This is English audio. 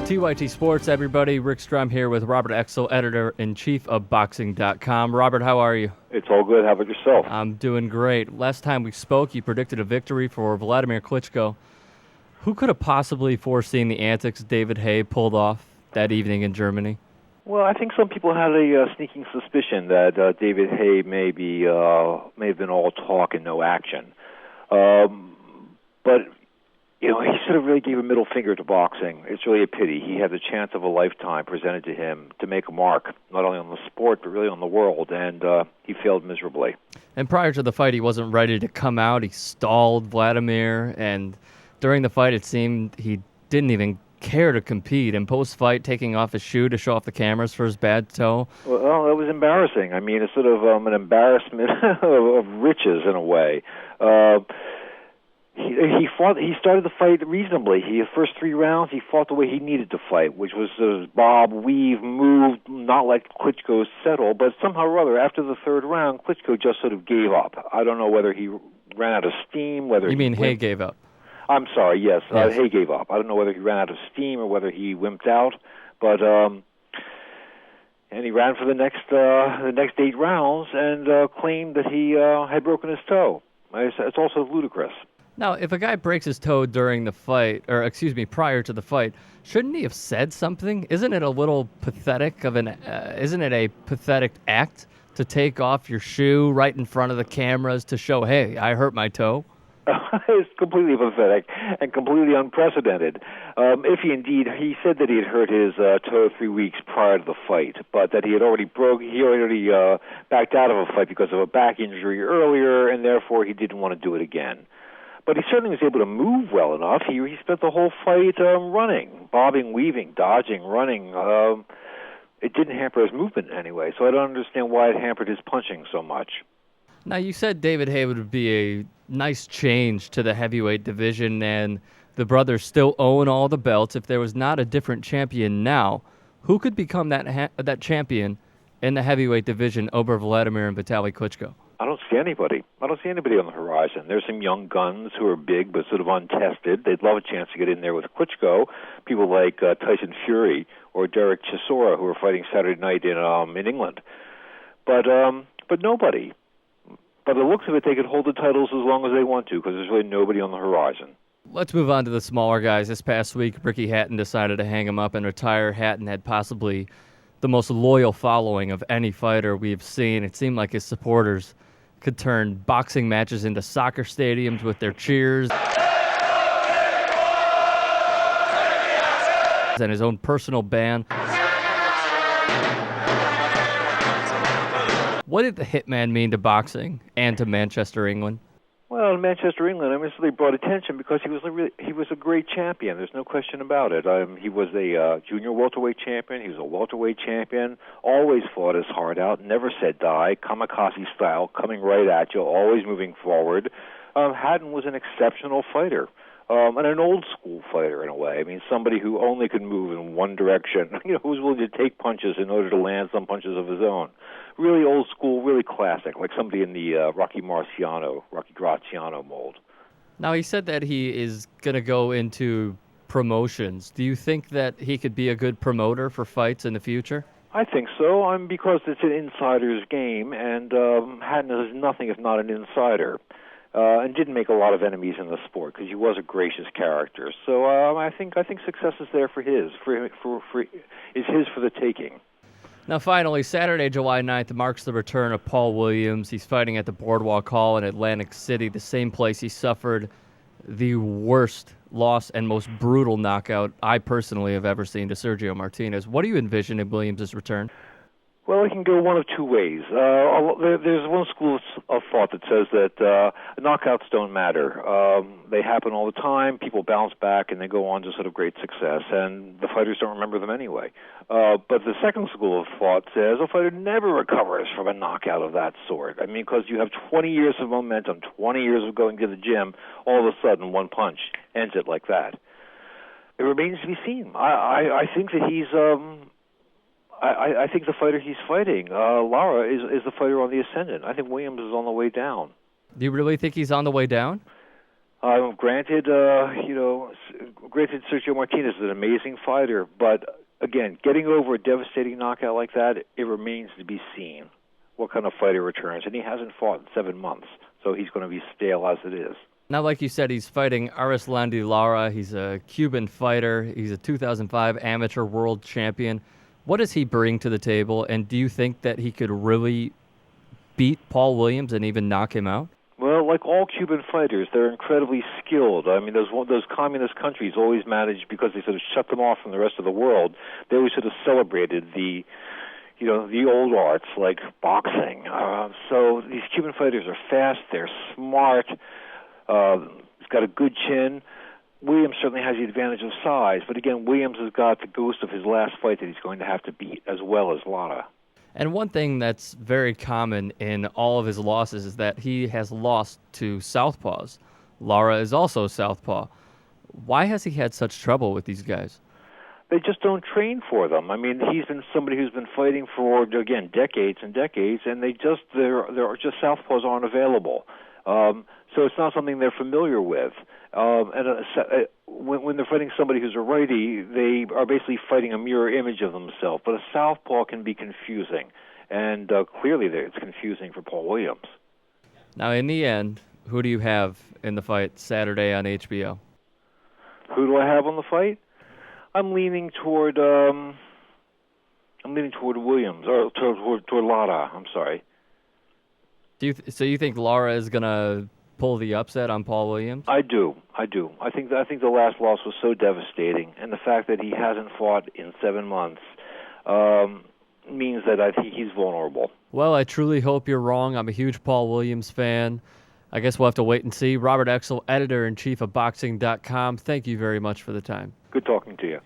TYT Sports, everybody. Rick Strom here with Robert Ecksel, editor-in-chief of Boxing.com. Robert, how are you? It's all good. How about yourself? I'm doing great. Last time we spoke, you predicted a victory for Wladimir Klitschko. Who could have possibly foreseen the antics David Haye pulled off that evening in Germany? Well, I think some people had a sneaking suspicion that David Haye may have been all talk and no action. But he sort of really gave a middle finger to boxing. It's really a pity. He had the chance of a lifetime presented to him to make a mark, not only on the sport, but really on the world, and he failed miserably. And prior to the fight, he wasn't ready to come out. He stalled Wladimir, and during the fight, it seemed he didn't even care to compete. And post-fight, taking off his shoe to show off the cameras for his bad toe. Well, that was embarrassing. I mean, it's sort of an embarrassment of riches in a way. He fought. He started the fight reasonably. The first 3 rounds, he fought the way he needed to fight, which was bob, weave, move, not like Klitschko's settle. But somehow or other, after the 3rd round, Klitschko just sort of gave up. I don't know whether he ran out of steam, whether You mean Haye gave up? I'm sorry. Yes, yes. Haye gave up. I don't know whether he ran out of steam or whether he wimped out, but and he ran for the next 8 rounds and claimed that he had broken his toe. It's also ludicrous. Now, if a guy breaks his toe during the fight, or prior to the fight, shouldn't he have said something? Isn't it a little pathetic isn't it a pathetic act to take off your shoe right in front of the cameras to show, hey, I hurt my toe? It's completely pathetic and completely unprecedented. If he said that he had hurt his toe 3 weeks prior to the fight, but that he already backed out of a fight because of a back injury earlier, and therefore he didn't want to do it again. But he certainly was able to move well enough. He spent the whole fight running, bobbing, weaving, dodging, running. It didn't hamper his movement anyway, so I don't understand why it hampered his punching so much. Now, you said David Haye would be a nice change to the heavyweight division, and the brothers still own all the belts. If there was not a different champion now, who could become that champion in the heavyweight division over Wladimir and Vitaly Klitschko? I don't see anybody. I don't see anybody on the horizon. There's some young guns who are big but sort of untested. They'd love a chance to get in there with Klitschko. People like Tyson Fury or Derek Chisora, who are fighting Saturday night in England. But nobody. By the looks of it, they could hold the titles as long as they want to, because there's really nobody on the horizon. Let's move on to the smaller guys. This past week, Ricky Hatton decided to hang him up and retire. Hatton had possibly the most loyal following of any fighter we've seen. It seemed like his supporters could turn boxing matches into soccer stadiums with their cheers and his own personal band. What did the Hitman mean to boxing and to Manchester, England? Well, in Manchester, England, I mean, so they brought attention because he was a great champion. There's no question about it. He was a junior welterweight champion. He was a welterweight champion. Always fought his heart out. Never said die. Kamikaze style, coming right at you. Always moving forward. Hatton was an exceptional fighter. And an old school fighter in a way. I mean, somebody who only could move in one direction. Who was willing to take punches in order to land some punches of his own. Really old school, really classic, like somebody in the Rocky Graziano mold. Now, he said that he is going to go into promotions. Do you think that he could be a good promoter for fights in the future? I think so, because it's an insider's game, and Hatton is nothing if not an insider. And didn't make a lot of enemies in the sport because he was a gracious character. So I think success is there for his for the taking. Now, finally, Saturday, July 9th marks the return of Paul Williams. He's fighting at the Boardwalk Hall in Atlantic City, the same place he suffered the worst loss and most brutal knockout I personally have ever seen to Sergio Martinez. What do you envision in Williams' return? Well, it can go one of two ways. There's one school of thought that says that knockouts don't matter. They happen all the time. People bounce back and they go on to sort of great success, and the fighters don't remember them anyway. But the second school of thought says a fighter never recovers from a knockout of that sort. I mean, because you have 20 years of momentum, 20 years of going to the gym, all of a sudden one punch ends it like that. It remains to be seen. I think that he's... I think the fighter he's fighting, Lara, is the fighter on the ascendant. I think Williams is on the way down. Do you really think he's on the way down? Granted, granted, Sergio Martinez is an amazing fighter, but again, getting over a devastating knockout like that, it remains to be seen what kind of fighter returns. And he hasn't fought in 7 months, so he's going to be stale as it is. Now, like you said, he's fighting Arislandi Lara. He's a Cuban fighter. He's a 2005 amateur world champion. What does he bring to the table, and do you think that he could really beat Paul Williams and even knock him out? Well, like all Cuban fighters, they're incredibly skilled. I mean, those communist countries always managed, because they sort of shut them off from the rest of the world, they always sort of celebrated the old arts like boxing. So these Cuban fighters are fast, they're smart, he's got a good chin. Williams certainly has the advantage of size, but again, Williams has got the ghost of his last fight that he's going to have to beat, as well as Lara. And one thing that's very common in all of his losses is that he has lost to southpaws. Lara is also southpaw. Why has he had such trouble with these guys? They just don't train for them. I mean, he's been somebody who's been fighting for, again, decades and decades, and they're just southpaws aren't available. So it's not something they're familiar with. When they're fighting somebody who's a righty, they are basically fighting a mirror image of themselves. But a southpaw can be confusing, and clearly it's confusing for Paul Williams. Now, in the end, who do you have in the fight Saturday on HBO? Who do I have on the fight? I'm leaning toward Williams, or toward Lara. I'm sorry. So you think Lara is gonna pull the upset on Paul Williams? I do. I think the last loss was so devastating, and the fact that he hasn't fought in 7 months means that I think he's vulnerable. Well, I truly hope you're wrong. I'm a huge Paul Williams fan. I guess we'll have to wait and see. Robert Ecksel, editor-in-chief of Boxing.com. Thank you very much for the time. Good talking to you.